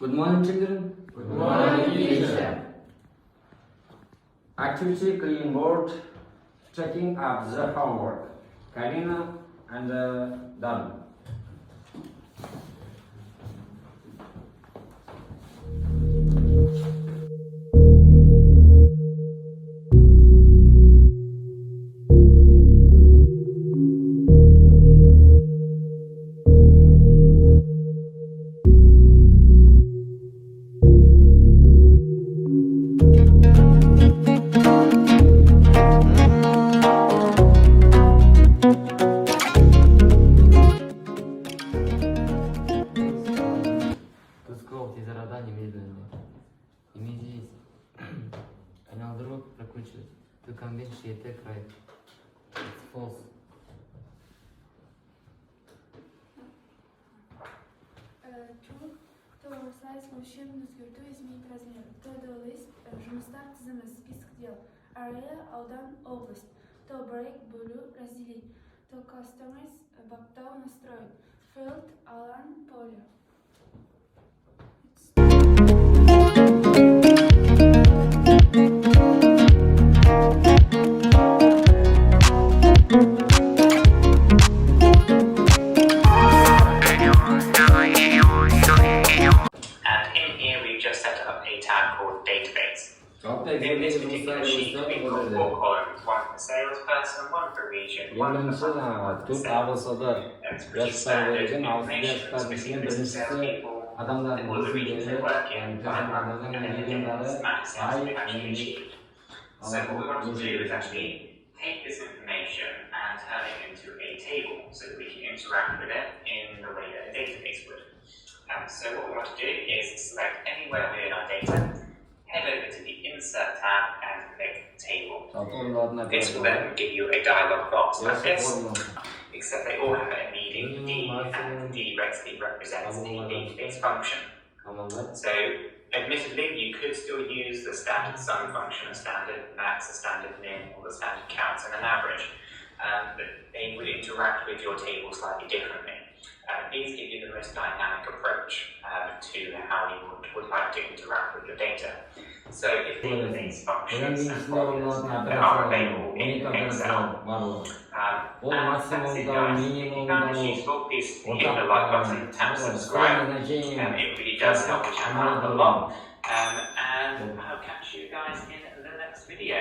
Good morning, children. Good morning, teacher. Activity clean board, checking up the homework. Karina and Darren. Эти задания медленные. Имейте здесь. Айналдырып прокручивать. To convince you take right. It's false. True. To size мужчин өзгерту изменить размер. To-do list жұмыстар тізімі, список дел. Area аудан, область. To break бөлу, разделить. To customize баптау, настроить. Field алан, поле. Database. In this particular sheet, we've got 4 columns, one for salesperson, one for region, one for sales. It's pretty standard information that's missing a list of salespeople, all the regions they work in, and everything that's maximum we actually achieve. So what we want to do is actually take this information and turn it into a table so that we can interact with it in the way that a database would. So what we want to do is select anywhere within our data, head over to the Insert tab and click Table. This will then give you a dialog box like this, except they all have a leading D, and D represents the database function. So, admittedly, you could still use the standard sum function, a standard max, a standard min, or the standard count and an average, but they would interact with your table slightly differently. These give you the most dynamic approach to how you would like to interact with your data. So if these functions and formulas are available in Excel, and that's it guys. If you found this useful, please hit the like button, tap subscribe, it really does help the channel a lot. And I'll catch you guys in the next video.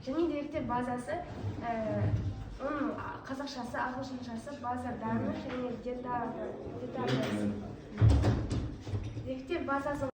Және деректер базасы, оның қазақшасы, ағылшыншасы база данных және деректер базасы